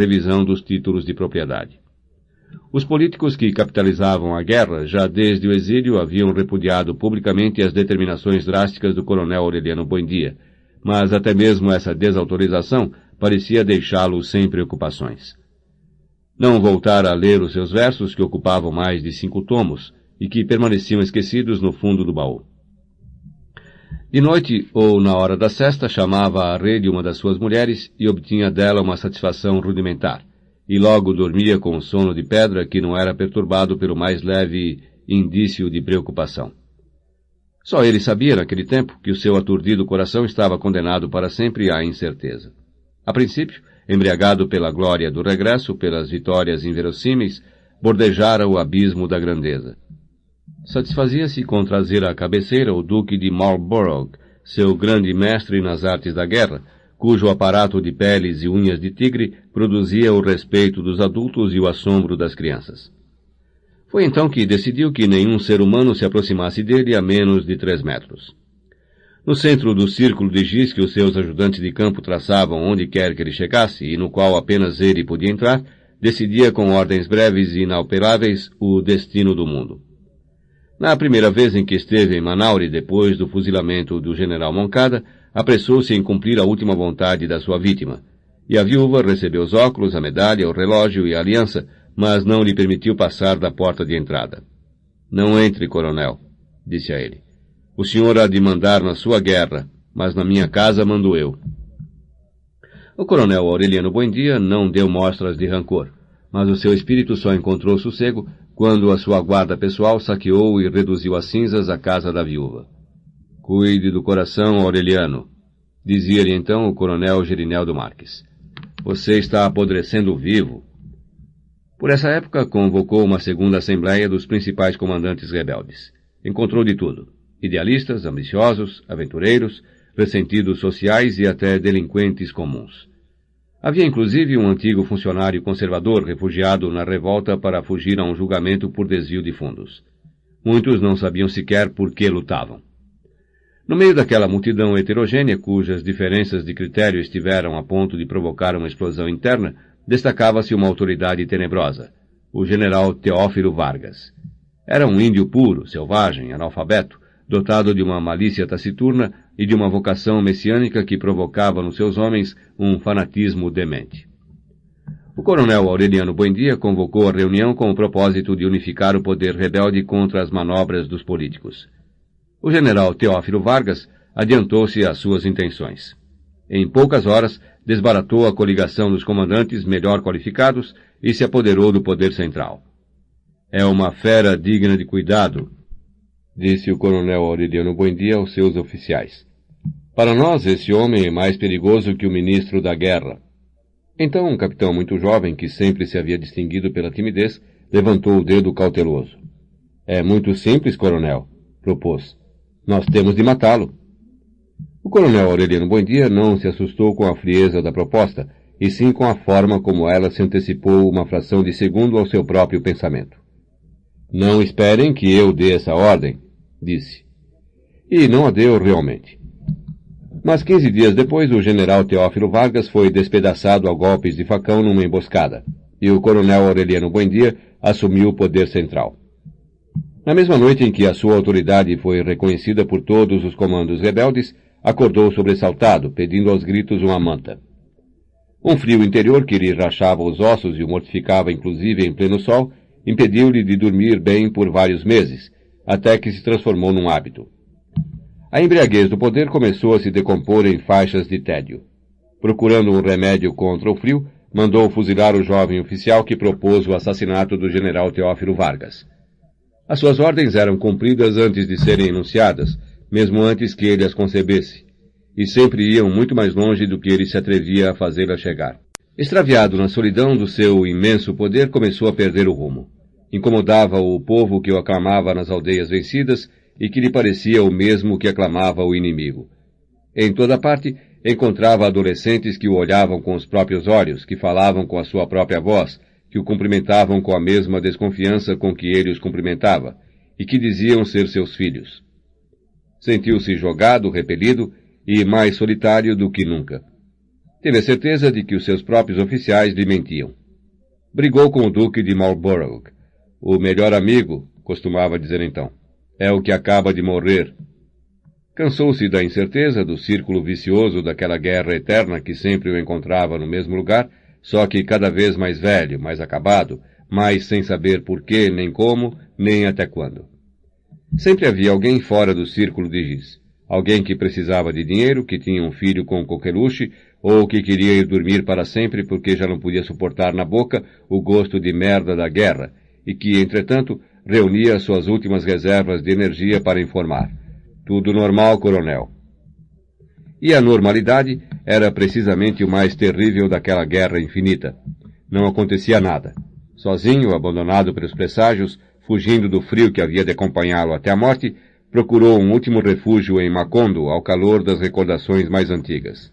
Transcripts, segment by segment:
revisão dos títulos de propriedade. Os políticos que capitalizavam a guerra, já desde o exílio, haviam repudiado publicamente as determinações drásticas do coronel Aureliano Buendia, mas até mesmo essa desautorização parecia deixá-lo sem preocupações. Não voltara a ler os seus versos, que ocupavam mais de 5 tomos, e que permaneciam esquecidos no fundo do baú. De noite, ou na hora da sesta, chamava à rede uma das suas mulheres e obtinha dela uma satisfação rudimentar, e logo dormia com um sono de pedra que não era perturbado pelo mais leve indício de preocupação. Só ele sabia, naquele tempo, que o seu aturdido coração estava condenado para sempre à incerteza. A princípio, embriagado pela glória do regresso, pelas vitórias inverossímeis, bordejara o abismo da grandeza. Satisfazia-se com trazer à cabeceira o duque de Marlborough, seu grande mestre nas artes da guerra, cujo aparato de peles e unhas de tigre produzia o respeito dos adultos e o assombro das crianças. Foi então que decidiu que nenhum ser humano se aproximasse dele a menos de 3 metros. No centro do círculo de giz que os seus ajudantes de campo traçavam onde quer que ele chegasse, e no qual apenas ele podia entrar, decidia com ordens breves e inalteráveis o destino do mundo. Na primeira vez em que esteve em Manaure, depois do fuzilamento do general Moncada, apressou-se em cumprir a última vontade da sua vítima, e a viúva recebeu os óculos, a medalha, o relógio e a aliança, mas não lhe permitiu passar da porta de entrada. "Não entre, coronel", disse a ele. "O senhor há de mandar na sua guerra, mas na minha casa mando eu." O coronel Aureliano Buendia não deu mostras de rancor, mas o seu espírito só encontrou sossego quando a sua guarda pessoal saqueou e reduziu a cinzas a casa da viúva. "Cuide do coração, Aureliano", dizia-lhe então o coronel Gerineldo Marques. "Você está apodrecendo vivo." Por essa época, convocou uma segunda assembleia dos principais comandantes rebeldes. Encontrou de tudo: idealistas, ambiciosos, aventureiros, ressentidos sociais e até delinquentes comuns. Havia inclusive um antigo funcionário conservador refugiado na revolta para fugir a um julgamento por desvio de fundos. Muitos não sabiam sequer por que lutavam. No meio daquela multidão heterogênea, cujas diferenças de critério estiveram a ponto de provocar uma explosão interna, destacava-se uma autoridade tenebrosa, o general Teófilo Vargas. Era um índio puro, selvagem, analfabeto, dotado de uma malícia taciturna e de uma vocação messiânica que provocava nos seus homens um fanatismo demente. O coronel Aureliano Buendia convocou a reunião com o propósito de unificar o poder rebelde contra as manobras dos políticos. O general Teófilo Vargas adiantou-se às suas intenções. Em poucas horas, desbaratou a coligação dos comandantes melhor qualificados e se apoderou do poder central. "É uma fera digna de cuidado", disse o coronel Aureliano Buendia aos seus oficiais. "Para nós, esse homem é mais perigoso que o ministro da guerra." Então um capitão muito jovem, que sempre se havia distinguido pela timidez, levantou o dedo cauteloso. "É muito simples, coronel", propôs. "Nós temos de matá-lo." O coronel Aureliano Buendia não se assustou com a frieza da proposta, e sim com a forma como ela se antecipou uma fração de segundo ao seu próprio pensamento. "Não esperem que eu dê essa ordem", disse. E não a deu realmente. Mas 15 dias depois, o general Teófilo Vargas foi despedaçado a golpes de facão numa emboscada, e o coronel Aureliano Buendia assumiu o poder central. Na mesma noite em que a sua autoridade foi reconhecida por todos os comandos rebeldes, acordou sobressaltado, pedindo aos gritos uma manta. Um frio interior que lhe rachava os ossos e o mortificava inclusive em pleno sol, impediu-lhe de dormir bem por vários meses, até que se transformou num hábito. A embriaguez do poder começou a se decompor em faixas de tédio. Procurando um remédio contra o frio, mandou fuzilar o jovem oficial que propôs o assassinato do general Teófilo Vargas. As suas ordens eram cumpridas antes de serem enunciadas, mesmo antes que ele as concebesse, e sempre iam muito mais longe do que ele se atrevia a fazê-las chegar. Extraviado na solidão do seu imenso poder, começou a perder o rumo. Incomodava o povo que o aclamava nas aldeias vencidas e que lhe parecia o mesmo que aclamava o inimigo. Em toda parte, encontrava adolescentes que o olhavam com os próprios olhos, que falavam com a sua própria voz, que o cumprimentavam com a mesma desconfiança com que ele os cumprimentava, e que diziam ser seus filhos. Sentiu-se jogado, repelido e mais solitário do que nunca. Teve a certeza de que os seus próprios oficiais lhe mentiam. Brigou com o Duque de Marlborough. O melhor amigo, costumava dizer então, é o que acaba de morrer. Cansou-se da incerteza, do círculo vicioso daquela guerra eterna que sempre o encontrava no mesmo lugar, só que cada vez mais velho, mais acabado, mais sem saber por quê, nem como, nem até quando. Sempre havia alguém fora do círculo de giz. Alguém que precisava de dinheiro, que tinha um filho com coqueluche, ou que queria ir dormir para sempre porque já não podia suportar na boca o gosto de merda da guerra, e que, entretanto, reunia suas últimas reservas de energia para informar. Tudo normal, coronel. E a normalidade era precisamente o mais terrível daquela guerra infinita. Não acontecia nada. Sozinho, abandonado pelos presságios, fugindo do frio que havia de acompanhá-lo até a morte, procurou um último refúgio em Macondo, ao calor das recordações mais antigas.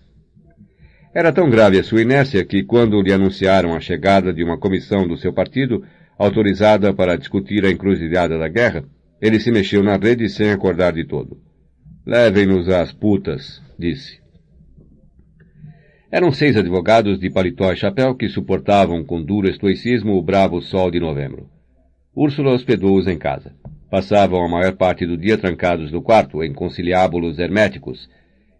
Era tão grave a sua inércia que, quando lhe anunciaram a chegada de uma comissão do seu partido, autorizada para discutir a encruzilhada da guerra, ele se mexeu na rede sem acordar de todo. Levem-nos às putas, disse. Eram 6 advogados de paletó e chapéu que suportavam com duro estoicismo o bravo sol de novembro. Úrsula hospedou-os em casa. Passavam a maior parte do dia trancados no quarto, em conciliábulos herméticos,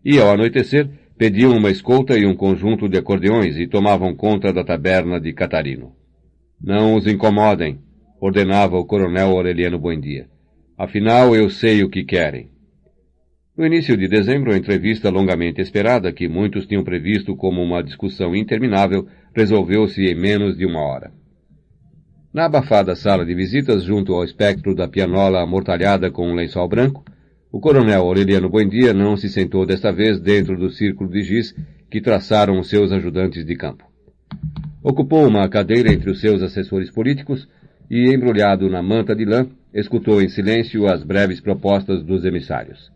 e, ao anoitecer, pediam uma escolta e um conjunto de acordeões e tomavam conta da taberna de Catarino. Não os incomodem, ordenava o coronel Aureliano Buendia. Afinal, eu sei o que querem. No início de dezembro, a entrevista longamente esperada, que muitos tinham previsto como uma discussão interminável, resolveu-se em menos de 1 hora. Na abafada sala de visitas, junto ao espectro da pianola amortalhada com um lençol branco, o coronel Aureliano Buendia não se sentou desta vez dentro do círculo de giz que traçaram os seus ajudantes de campo. Ocupou uma cadeira entre os seus assessores políticos e, embrulhado na manta de lã, escutou em silêncio as breves propostas dos emissários.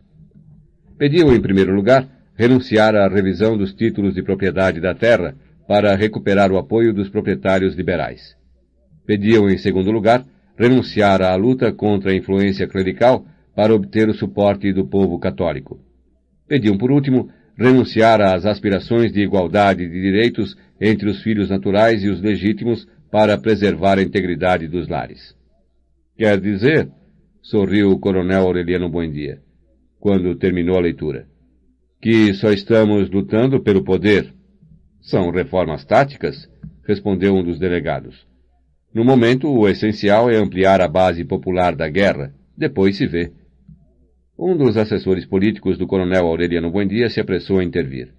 Pediam, em primeiro lugar, renunciar à revisão dos títulos de propriedade da terra para recuperar o apoio dos proprietários liberais. Pediam, em segundo lugar, renunciar à luta contra a influência clerical para obter o suporte do povo católico. Pediam, por último, renunciar às aspirações de igualdade de direitos entre os filhos naturais e os legítimos para preservar a integridade dos lares. Quer dizer, sorriu o coronel Aureliano Buendia, quando terminou a leitura, que só estamos lutando pelo poder. São reformas táticas, respondeu um dos delegados. No momento, o essencial é ampliar a base popular da guerra. Depois se vê. Um dos assessores políticos do coronel Aureliano Buendia se apressou a intervir.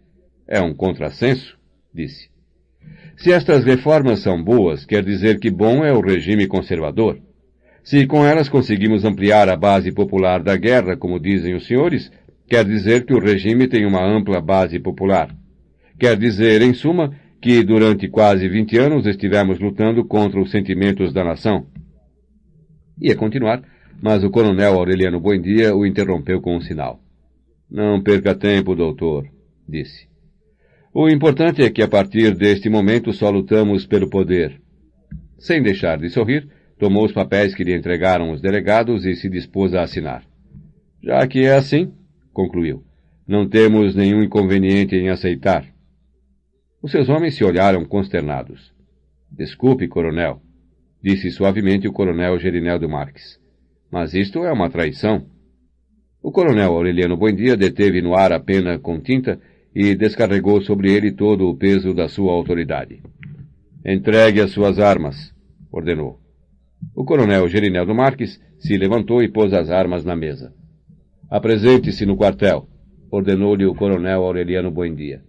É um contrassenso, disse. Se estas reformas são boas, quer dizer que bom é o regime conservador. Se com elas conseguimos ampliar a base popular da guerra, como dizem os senhores, quer dizer que o regime tem uma ampla base popular. Quer dizer, em suma, que durante quase 20 anos estivemos lutando contra os sentimentos da nação. Ia continuar, mas o coronel Aureliano Buendia o interrompeu com um sinal. Não perca tempo, doutor, disse. O importante é que a partir deste momento só lutamos pelo poder. Sem deixar de sorrir, tomou os papéis que lhe entregaram os delegados e se dispôs a assinar. Já que é assim, concluiu, não temos nenhum inconveniente em aceitar. Os seus homens se olharam consternados. Desculpe, coronel, disse suavemente o coronel Gerineldo Marques. Mas isto é uma traição. O coronel Aureliano Buendia deteve no ar a pena com tinta e descarregou sobre ele todo o peso da sua autoridade. Entregue as suas armas, ordenou. O coronel Gerineldo Marques se levantou e pôs as armas na mesa. Apresente-se no quartel, ordenou-lhe o coronel Aureliano Buendia.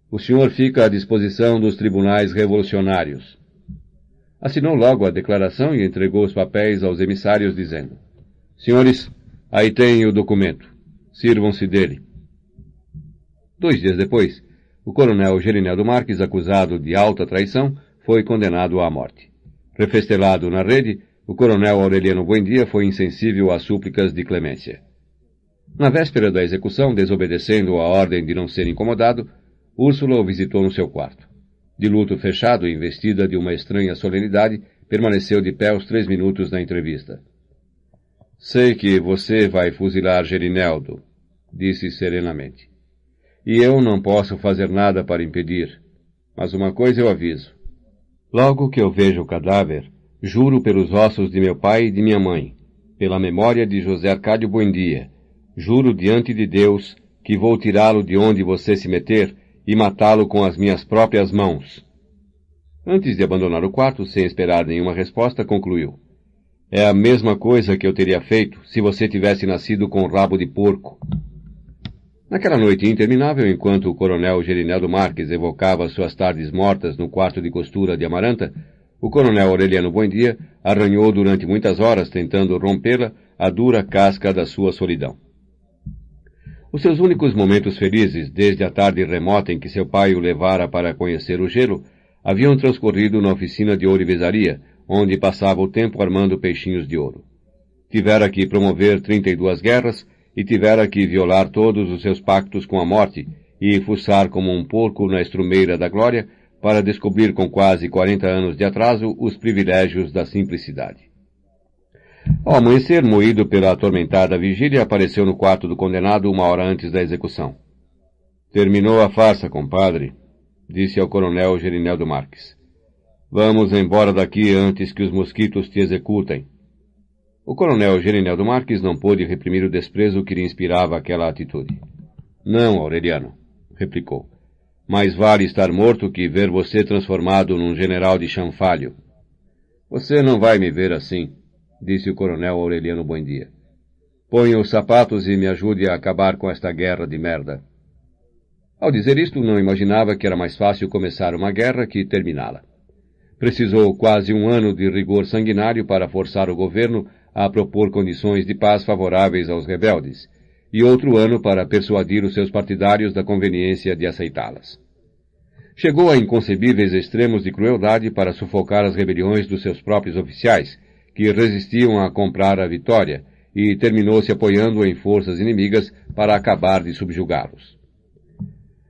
O senhor fica à disposição dos tribunais revolucionários. Assinou logo a declaração e entregou os papéis aos emissários, dizendo: Senhores, aí tem o documento. Sirvam-se dele. 2 dias depois, o coronel Gerineldo Marques, acusado de alta traição, foi condenado à morte. Refestelado na rede, o coronel Aureliano Buendia foi insensível às súplicas de clemência. Na véspera da execução, desobedecendo a ordem de não ser incomodado, Úrsula o visitou no seu quarto. De luto fechado e investida de uma estranha solenidade, permaneceu de pé os 3 minutos da entrevista. Sei que você vai fuzilar Gerineldo, disse serenamente. e eu não posso fazer nada para impedir. Mas uma coisa eu aviso. Logo que eu vejo o cadáver, juro pelos ossos de meu pai e de minha mãe, pela memória de José Arcádio Buendia, juro diante de Deus que vou tirá-lo de onde você se meter e matá-lo com as minhas próprias mãos. Antes de abandonar o quarto, sem esperar nenhuma resposta, concluiu. É a mesma coisa que eu teria feito se você tivesse nascido com rabo de porco. Naquela noite interminável, enquanto o coronel Gerineldo Marques evocava suas tardes mortas no quarto de costura de Amaranta, o coronel Aureliano Buendia arranhou durante muitas horas, tentando rompê-la, a dura casca da sua solidão. Os seus únicos momentos felizes, desde a tarde remota em que seu pai o levara para conhecer o gelo, haviam transcorrido na oficina de ourivesaria, onde passava o tempo armando peixinhos de ouro. Tivera que promover 32 guerras, e tivera que violar todos os seus pactos com a morte e fuçar como um porco na estrumeira da glória para descobrir com quase 40 anos de atraso os privilégios da simplicidade. Ao amanhecer, moído pela atormentada vigília, apareceu no quarto do condenado 1 hora antes da execução. Terminou a farsa, compadre, disse ao coronel Gerineldo Marques. Vamos embora daqui antes que os mosquitos te executem. O coronel Gerineldo Marques não pôde reprimir o desprezo que lhe inspirava aquela atitude. Não, Aureliano, replicou. Mais vale estar morto que ver você transformado num general de chanfalho. Você não vai me ver assim, disse o coronel Aureliano Buendia. Ponha os sapatos e me ajude a acabar com esta guerra de merda. Ao dizer isto, não imaginava que era mais fácil começar uma guerra que terminá-la. Precisou quase um ano de rigor sanguinário para forçar o governo a propor condições de paz favoráveis aos rebeldes, e outro ano para persuadir os seus partidários da conveniência de aceitá-las. Chegou a inconcebíveis extremos de crueldade para sufocar as rebeliões dos seus próprios oficiais, que resistiam a comprar a vitória, e terminou se apoiando em forças inimigas para acabar de subjugá-los.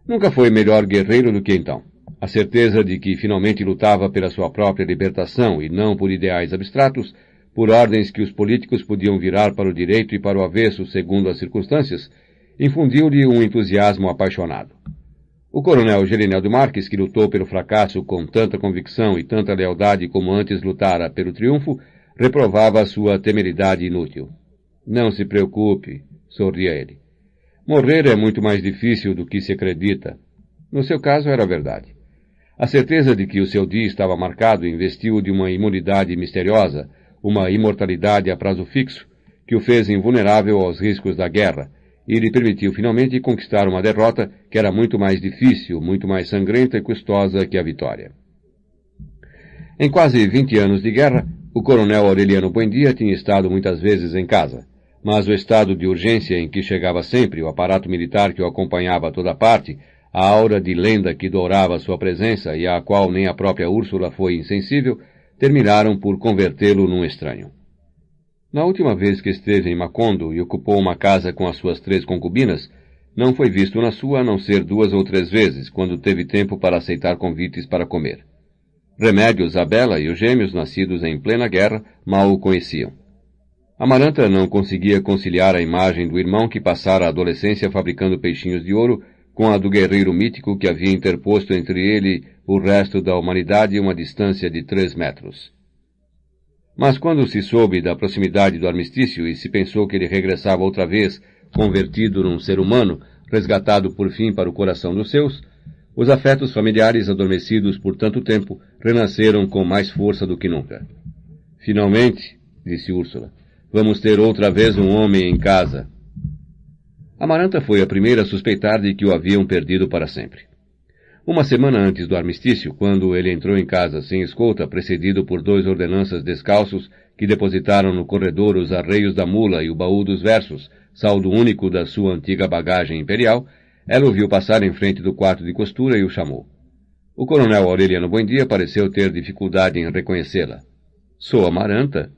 Nunca foi melhor guerreiro do que então. A certeza de que finalmente lutava pela sua própria libertação e não por ideais abstratos, por ordens que os políticos podiam virar para o direito e para o avesso segundo as circunstâncias, infundiu-lhe um entusiasmo apaixonado. O coronel Gerineldo Marques, que lutou pelo fracasso com tanta convicção e tanta lealdade como antes lutara pelo triunfo, reprovava a sua temeridade inútil. Não se preocupe, sorria ele. Morrer é muito mais difícil do que se acredita. No seu caso era verdade. A certeza de que o seu dia estava marcado investiu-o de uma imunidade misteriosa, uma imortalidade a prazo fixo, que o fez invulnerável aos riscos da guerra, e lhe permitiu finalmente conquistar uma derrota que era muito mais difícil, muito mais sangrenta e custosa que a vitória. Em quase 20 anos de guerra, o coronel Aureliano Buendia tinha estado muitas vezes em casa, mas o estado de urgência em que chegava sempre, o aparato militar que o acompanhava a toda parte, a aura de lenda que dourava sua presença e à qual nem a própria Úrsula foi insensível, terminaram por convertê-lo num estranho. Na última vez que esteve em Macondo e ocupou uma casa com as suas 3 concubinas, não foi visto na sua a não ser 2 ou 3 vezes, quando teve tempo para aceitar convites para comer. Remédios, a Bela e os gêmeos, nascidos em plena guerra, mal o conheciam. Amaranta não conseguia conciliar a imagem do irmão que passara a adolescência fabricando peixinhos de ouro com a do guerreiro mítico que havia interposto entre ele e o resto da humanidade uma distância de 3 metros. Mas quando se soube da proximidade do armistício e se pensou que ele regressava outra vez, convertido num ser humano, resgatado por fim para o coração dos seus, os afetos familiares adormecidos por tanto tempo renasceram com mais força do que nunca. Finalmente, disse Úrsula, vamos ter outra vez um homem em casa. Amaranta foi a primeira a suspeitar de que o haviam perdido para sempre. Uma semana antes do armistício, quando ele entrou em casa sem escolta, precedido por 2 ordenanças descalços que depositaram no corredor os arreios da mula e o baú dos versos, saldo único da sua antiga bagagem imperial, ela o viu passar em frente do quarto de costura e o chamou. O coronel Aureliano Buendia pareceu ter dificuldade em reconhecê-la. Sou Amaranta,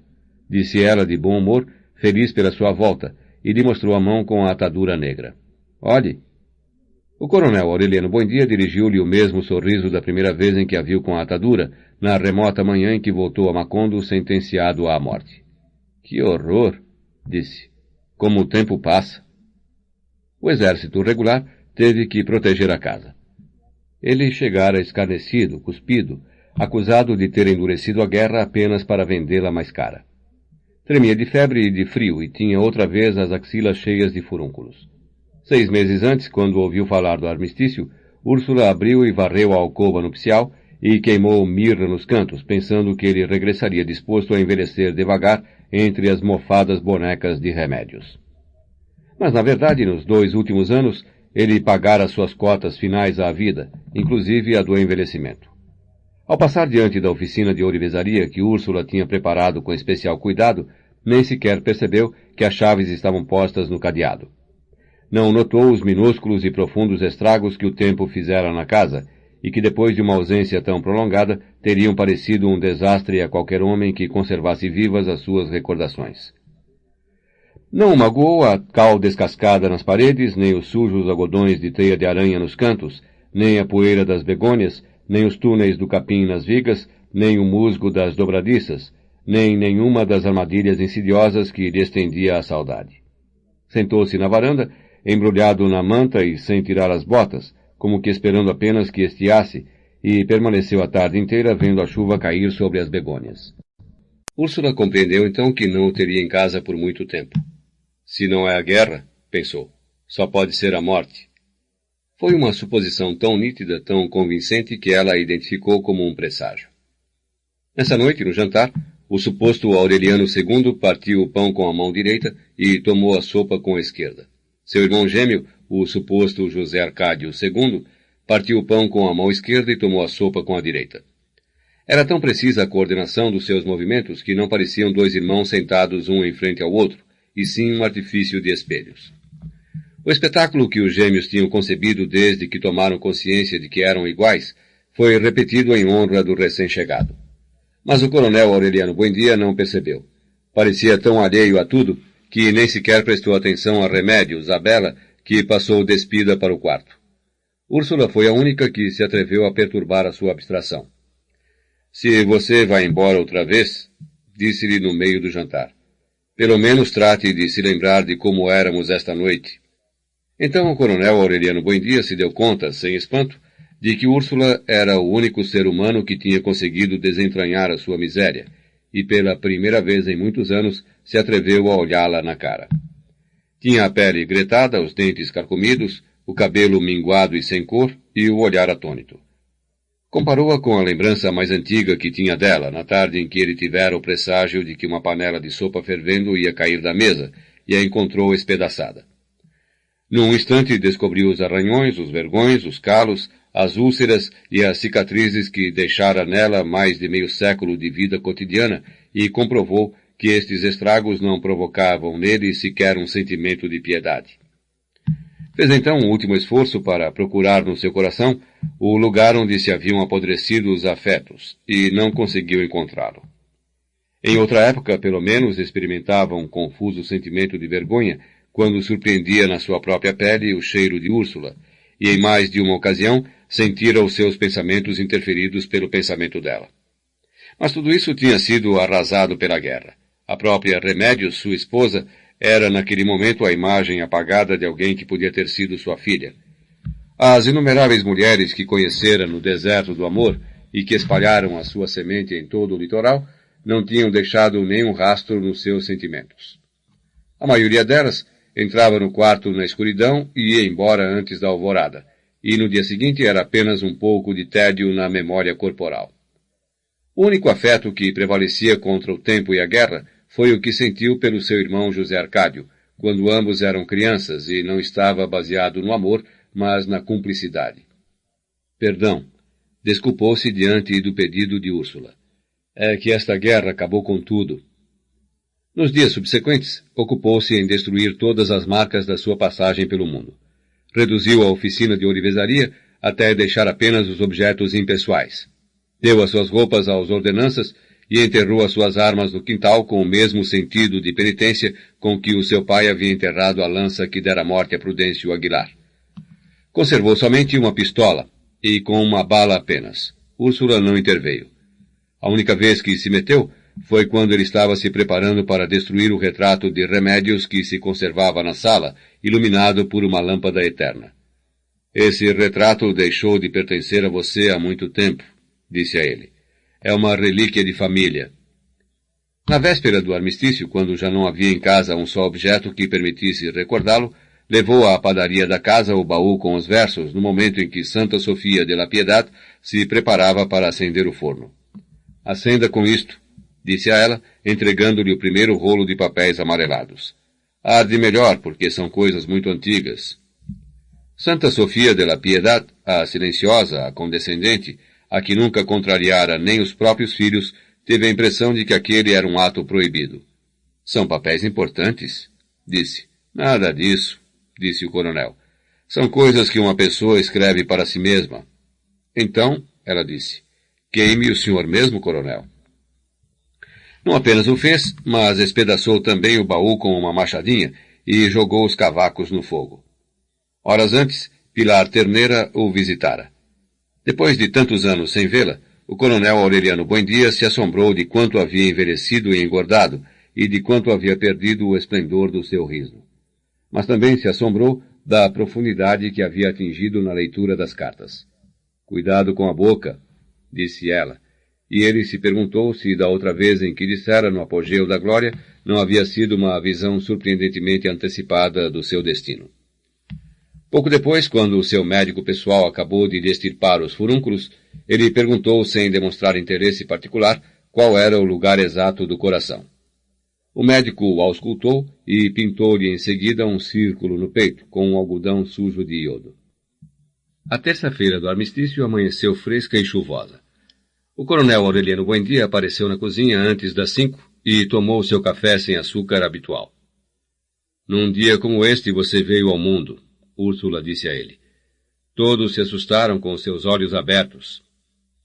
disse ela de bom humor, feliz pela sua volta, e lhe mostrou a mão com a atadura negra. Olhe. O coronel Aureliano Buendia dirigiu-lhe o mesmo sorriso da primeira vez em que a viu com a atadura, na remota manhã em que voltou a Macondo sentenciado à morte. Que horror, disse. Como o tempo passa. O exército regular teve que proteger a casa. Ele chegara escarnecido, cuspido, acusado de ter endurecido a guerra apenas para vendê-la mais cara. Tremia de febre e de frio e tinha outra vez as axilas cheias de furúnculos. 6 meses antes, quando ouviu falar do armistício, Úrsula abriu e varreu a alcova nupcial e queimou mirra nos cantos, pensando que ele regressaria disposto a envelhecer devagar entre as mofadas bonecas de remédios. Mas, na verdade, nos 2 últimos anos, ele pagara suas cotas finais à vida, inclusive a do envelhecimento. Ao passar diante da oficina de ourivesaria que Úrsula tinha preparado com especial cuidado, nem sequer percebeu que as chaves estavam postas no cadeado. Não notou os minúsculos e profundos estragos que o tempo fizera na casa, e que depois de uma ausência tão prolongada teriam parecido um desastre a qualquer homem que conservasse vivas as suas recordações. Não o magoou a cal descascada nas paredes, nem os sujos algodões de teia de aranha nos cantos, nem a poeira das begônias, nem os túneis do capim nas vigas, nem o musgo das dobradiças, nem nenhuma das armadilhas insidiosas que lhe estendia a saudade. Sentou-se na varanda, embrulhado na manta e sem tirar as botas, como que esperando apenas que estiasse, e permaneceu a tarde inteira vendo a chuva cair sobre as begônias. Úrsula compreendeu então que não o teria em casa por muito tempo. Se não é a guerra, pensou, só pode ser a morte. Foi uma suposição tão nítida, tão convincente, que ela a identificou como um presságio. Nessa noite, no jantar, o suposto Aureliano II partiu o pão com a mão direita e tomou a sopa com a esquerda. Seu irmão gêmeo, o suposto José Arcádio II, partiu o pão com a mão esquerda e tomou a sopa com a direita. Era tão precisa a coordenação dos seus movimentos que não pareciam 2 irmãos sentados um em frente ao outro, e sim um artifício de espelhos. O espetáculo que os gêmeos tinham concebido desde que tomaram consciência de que eram iguais foi repetido em honra do recém-chegado. Mas o coronel Aureliano Buendia não percebeu. Parecia tão alheio a tudo que nem sequer prestou atenção a Remédios, a bela, que passou despida para o quarto. Úrsula foi a única que se atreveu a perturbar a sua abstração. Se você vai embora outra vez, disse-lhe no meio do jantar, pelo menos trate de se lembrar de como éramos esta noite. Então o coronel Aureliano Buendia se deu conta, sem espanto, de que Úrsula era o único ser humano que tinha conseguido desentranhar a sua miséria, e pela primeira vez em muitos anos se atreveu a olhá-la na cara. Tinha a pele gretada, os dentes carcomidos, o cabelo minguado e sem cor, e o olhar atônito. Comparou-a com a lembrança mais antiga que tinha dela, na tarde em que ele tivera o presságio de que uma panela de sopa fervendo ia cair da mesa, e a encontrou espedaçada. Num instante descobriu os arranhões, os vergões, os calos, as úlceras e as cicatrizes que deixara nela mais de meio século de vida cotidiana e comprovou que estes estragos não provocavam nele sequer um sentimento de piedade. Fez então um último esforço para procurar no seu coração o lugar onde se haviam apodrecido os afetos, e não conseguiu encontrá-lo. Em outra época, pelo menos, experimentava um confuso sentimento de vergonha quando surpreendia na sua própria pele o cheiro de Úrsula, e em mais de uma ocasião sentira os seus pensamentos interferidos pelo pensamento dela. Mas tudo isso tinha sido arrasado pela guerra. A própria Remédios, sua esposa, era naquele momento a imagem apagada de alguém que podia ter sido sua filha. As inumeráveis mulheres que conhecera no deserto do amor e que espalharam a sua semente em todo o litoral não tinham deixado nenhum rastro nos seus sentimentos. A maioria delas entrava no quarto na escuridão e ia embora antes da alvorada, e no dia seguinte era apenas um pouco de tédio na memória corporal. O único afeto que prevalecia contra o tempo e a guerra foi o que sentiu pelo seu irmão José Arcádio, quando ambos eram crianças e não estava baseado no amor, mas na cumplicidade. Perdão, desculpou-se diante do pedido de Úrsula. É que esta guerra acabou com tudo. Nos dias subsequentes, ocupou-se em destruir todas as marcas da sua passagem pelo mundo. Reduziu a oficina de ourivesaria até deixar apenas os objetos impessoais. Deu as suas roupas aos ordenanças e enterrou as suas armas no quintal com o mesmo sentido de penitência com que o seu pai havia enterrado a lança que dera morte a Prudêncio Aguilar. Conservou somente uma pistola, e com uma bala apenas. Úrsula não interveio. A única vez que se meteu foi quando ele estava se preparando para destruir o retrato de Remédios que se conservava na sala, iluminado por uma lâmpada eterna. Esse retrato deixou de pertencer a você há muito tempo, disse a ele. É uma relíquia de família. Na véspera do armistício, quando já não havia em casa um só objeto que permitisse recordá-lo, levou à padaria da casa o baú com os versos no momento em que Santa Sofia de la Piedad se preparava para acender o forno. Acenda com isto, disse a ela, entregando-lhe o primeiro rolo de papéis amarelados. Arde melhor, porque são coisas muito antigas. Santa Sofia de la Piedad, a silenciosa, a condescendente, a que nunca contrariara nem os próprios filhos, teve a impressão de que aquele era um ato proibido. São papéis importantes, disse. Nada disso, disse o coronel. São coisas que uma pessoa escreve para si mesma. Então, ela disse, queime o senhor mesmo, coronel. Não apenas o fez, mas espedaçou também o baú com uma machadinha e jogou os cavacos no fogo. Horas antes, Pilar Ternera o visitara. Depois de tantos anos sem vê-la, o coronel Aureliano Buendia se assombrou de quanto havia envelhecido e engordado e de quanto havia perdido o esplendor do seu riso. Mas também se assombrou da profundidade que havia atingido na leitura das cartas. Cuidado com a boca, disse ela, e ele se perguntou se da outra vez em que dissera no apogeu da glória não havia sido uma visão surpreendentemente antecipada do seu destino. Pouco depois, quando o seu médico pessoal acabou de lhe extirpar os furúnculos, ele perguntou, sem demonstrar interesse particular, qual era o lugar exato do coração. O médico o auscultou e pintou-lhe em seguida um círculo no peito, com um algodão sujo de iodo. A terça-feira do armistício amanheceu fresca e chuvosa. O coronel Aureliano Buendia apareceu na cozinha antes das 5 e tomou seu café sem açúcar habitual. Num dia como este você veio ao mundo, Úrsula disse a ele. Todos se assustaram com seus olhos abertos.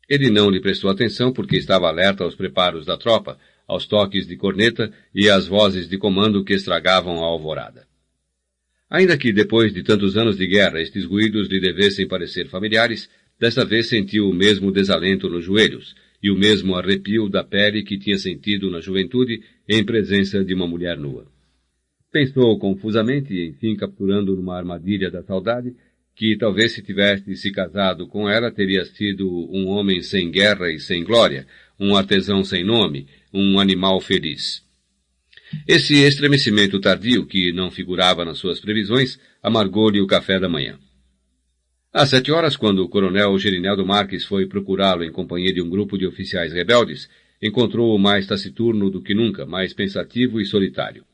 Ele não lhe prestou atenção porque estava alerta aos preparos da tropa, aos toques de corneta e às vozes de comando que estragavam a alvorada. Ainda que depois de tantos anos de guerra estes ruídos lhe devessem parecer familiares, desta vez sentiu o mesmo desalento nos joelhos e o mesmo arrepio da pele que tinha sentido na juventude em presença de uma mulher nua. Pensou confusamente, enfim capturando numa armadilha da saudade, que talvez se tivesse se casado com ela teria sido um homem sem guerra e sem glória, um artesão sem nome, um animal feliz. Esse estremecimento tardio, que não figurava nas suas previsões, amargou-lhe o café da manhã. Às 7 horas, quando o coronel Gerineldo Marques foi procurá-lo em companhia de um grupo de oficiais rebeldes, encontrou-o mais taciturno do que nunca, mais pensativo e solitário.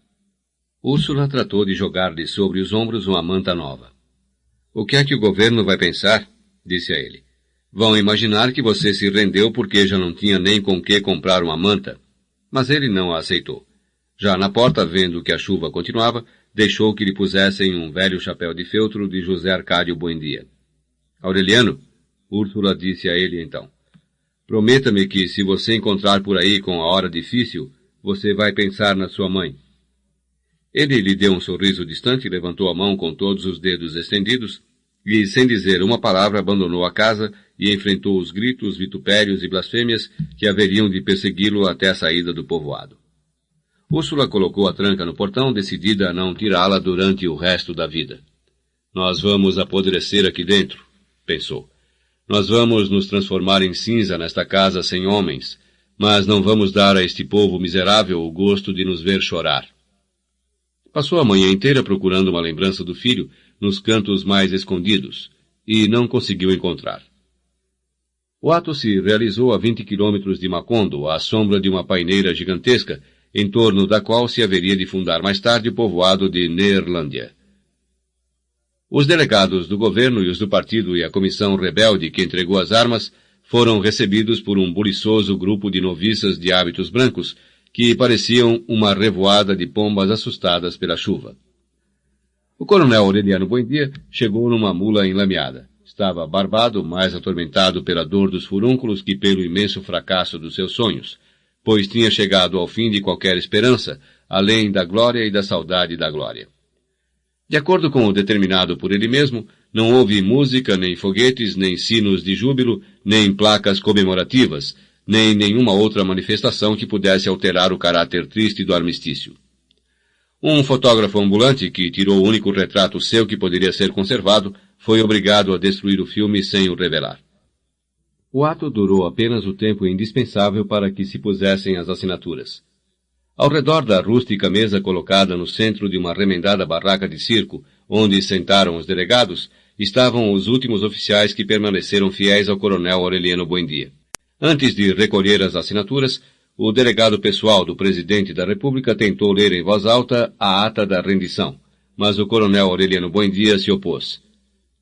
Úrsula tratou de jogar-lhe sobre os ombros uma manta nova. O que é que o governo vai pensar? Disse a ele. Vão imaginar que você se rendeu porque já não tinha nem com que comprar uma manta. Mas ele não a aceitou. Já na porta, vendo que a chuva continuava, deixou que lhe pusessem um velho chapéu de feltro de José Arcádio Buendia. Aureliano, Úrsula disse a ele então, prometa-me que se você encontrar por aí com a hora difícil, você vai pensar na sua mãe. Ele lhe deu um sorriso distante, levantou a mão com todos os dedos estendidos e, sem dizer uma palavra, abandonou a casa e enfrentou os gritos, vitupérios e blasfêmias que haveriam de persegui-lo até a saída do povoado. Úrsula colocou a tranca no portão, decidida a não tirá-la durante o resto da vida. Nós vamos apodrecer aqui dentro, pensou. Nós vamos nos transformar em cinza nesta casa sem homens, mas não vamos dar a este povo miserável o gosto de nos ver chorar. Passou a manhã inteira procurando uma lembrança do filho nos cantos mais escondidos, e não conseguiu encontrar. O ato se realizou a 20 quilômetros de Macondo, à sombra de uma paineira gigantesca, em torno da qual se haveria de fundar mais tarde o povoado de Neerlândia. Os delegados do governo e os do partido e a comissão rebelde que entregou as armas foram recebidos por um buliçoso grupo de noviças de hábitos brancos, que pareciam uma revoada de pombas assustadas pela chuva. O coronel Aureliano Buendia chegou numa mula enlameada. Estava barbado, mais atormentado pela dor dos furúnculos que pelo imenso fracasso dos seus sonhos, pois tinha chegado ao fim de qualquer esperança, além da glória e da saudade da glória. De acordo com o determinado por ele mesmo, não houve música, nem foguetes, nem sinos de júbilo, nem placas comemorativas, nem nenhuma outra manifestação que pudesse alterar o caráter triste do armistício. Um fotógrafo ambulante, que tirou o único retrato seu que poderia ser conservado, foi obrigado a destruir o filme sem o revelar. O ato durou apenas o tempo indispensável para que se pusessem as assinaturas. Ao redor da rústica mesa colocada no centro de uma remendada barraca de circo, onde sentaram os delegados, estavam os últimos oficiais que permaneceram fiéis ao coronel Aureliano Buendia. Antes de recolher as assinaturas, o delegado pessoal do presidente da República tentou ler em voz alta a ata da rendição, mas o coronel Aureliano Buendia se opôs.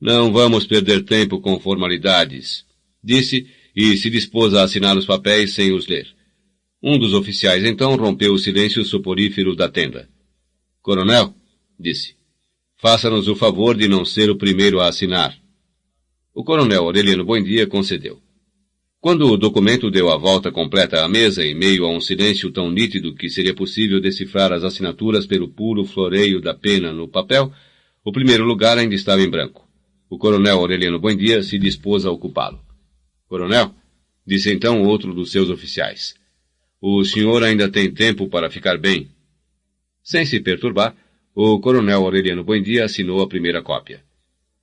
Não vamos perder tempo com formalidades, disse, e se dispôs a assinar os papéis sem os ler. Um dos oficiais então rompeu o silêncio soporífero da tenda. Coronel, disse, faça-nos o favor de não ser o primeiro a assinar. O coronel Aureliano Buendia concedeu. Quando o documento deu a volta completa à mesa, em meio a um silêncio tão nítido que seria possível decifrar as assinaturas pelo puro floreio da pena no papel, o primeiro lugar ainda estava em branco. O coronel Aureliano Buendia se dispôs a ocupá-lo. Coronel, disse então outro dos seus oficiais, o senhor ainda tem tempo para ficar bem. Sem se perturbar, o coronel Aureliano Buendia assinou a primeira cópia.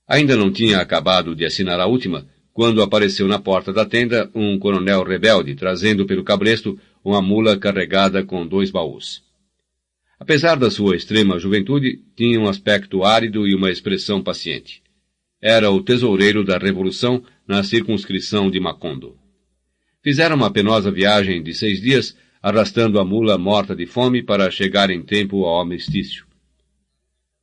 Ainda não tinha acabado de assinar a última, quando apareceu na porta da tenda um coronel rebelde, trazendo pelo cabresto uma mula carregada com 2 baús. Apesar da sua extrema juventude, tinha um aspecto árido e uma expressão paciente. Era o tesoureiro da Revolução na circunscrição de Macondo. Fizeram uma penosa viagem de 6 dias, arrastando a mula morta de fome para chegar em tempo ao armistício.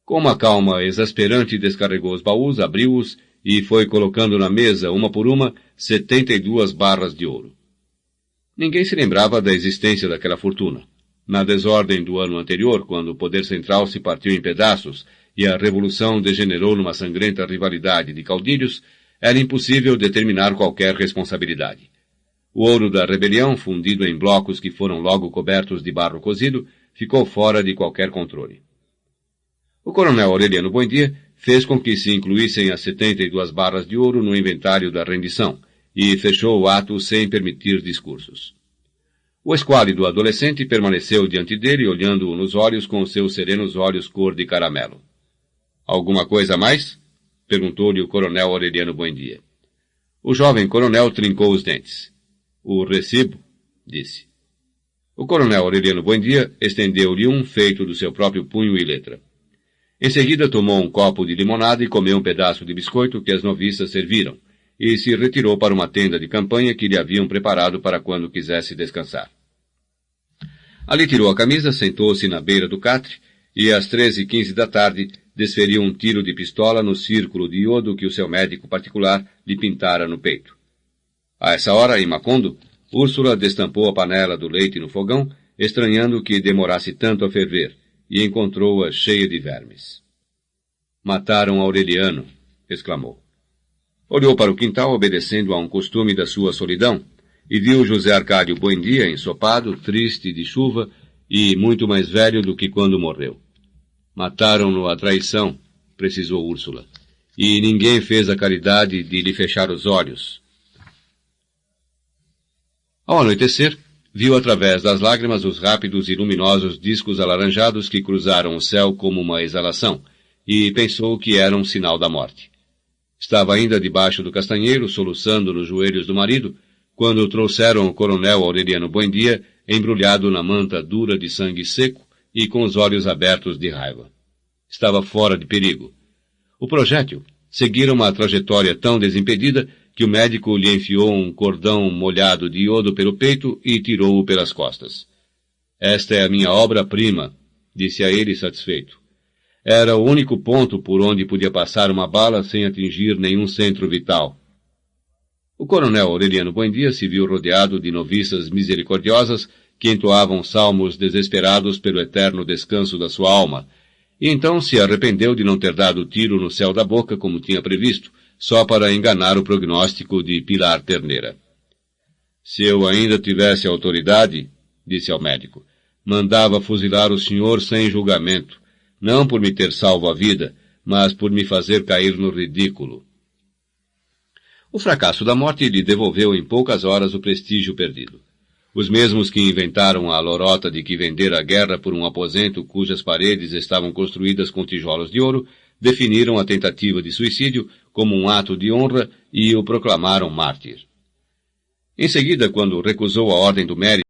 Com uma calma exasperante descarregou os baús, abriu-os e foi colocando na mesa, uma por uma, 72 barras de ouro. Ninguém se lembrava da existência daquela fortuna. Na desordem do ano anterior, quando o poder central se partiu em pedaços e a revolução degenerou numa sangrenta rivalidade de caudilhos, era impossível determinar qualquer responsabilidade. O ouro da rebelião, fundido em blocos que foram logo cobertos de barro cozido, ficou fora de qualquer controle. O coronel Aureliano Buendia fez com que se incluíssem as 72 barras de ouro no inventário da rendição e fechou o ato sem permitir discursos. O esquálido adolescente permaneceu diante dele, olhando-o nos olhos com seus serenos olhos cor de caramelo. Alguma coisa a mais? Perguntou-lhe o coronel Aureliano Buendia. O jovem coronel trincou os dentes. O recibo? Disse. O coronel Aureliano Buendia estendeu-lhe um feito do seu próprio punho e letra. Em seguida tomou um copo de limonada e comeu um pedaço de biscoito que as noviças serviram, e se retirou para uma tenda de campanha que lhe haviam preparado para quando quisesse descansar. Ali tirou a camisa, sentou-se na beira do catre, e às 13h15 da tarde desferiu um tiro de pistola no círculo de iodo que o seu médico particular lhe pintara no peito. A essa hora, em Macondo, Úrsula destampou a panela do leite no fogão, estranhando que demorasse tanto a ferver, e encontrou-a cheia de vermes. Mataram Aureliano, exclamou. Olhou para o quintal, obedecendo a um costume da sua solidão, e viu José Arcádio Buendia ensopado, triste de chuva e muito mais velho do que quando morreu. Mataram-no à traição, precisou Úrsula, e ninguém fez a caridade de lhe fechar os olhos. Ao anoitecer, viu através das lágrimas os rápidos e luminosos discos alaranjados que cruzaram o céu como uma exalação, e pensou que era um sinal da morte. Estava ainda debaixo do castanheiro, soluçando nos joelhos do marido, quando trouxeram o coronel Aureliano Buendia, embrulhado na manta dura de sangue seco e com os olhos abertos de raiva. Estava fora de perigo. O projétil seguira uma trajetória tão desimpedida que o médico lhe enfiou um cordão molhado de iodo pelo peito e tirou-o pelas costas. Esta é a minha obra-prima, disse a ele satisfeito. Era o único ponto por onde podia passar uma bala sem atingir nenhum centro vital. O coronel Aureliano Buendia se viu rodeado de noviças misericordiosas que entoavam salmos desesperados pelo eterno descanso da sua alma, e então se arrependeu de não ter dado tiro no céu da boca como tinha previsto, só para enganar o prognóstico de Pilar Terneira. Se eu ainda tivesse autoridade, disse ao médico, mandava fuzilar o senhor sem julgamento, não por me ter salvo a vida, mas por me fazer cair no ridículo. O fracasso da morte lhe devolveu em poucas horas o prestígio perdido. Os mesmos que inventaram a lorota de que vendera a guerra por um aposento cujas paredes estavam construídas com tijolos de ouro, definiram a tentativa de suicídio como um ato de honra e o proclamaram mártir. Em seguida, quando recusou a Ordem do Mérito,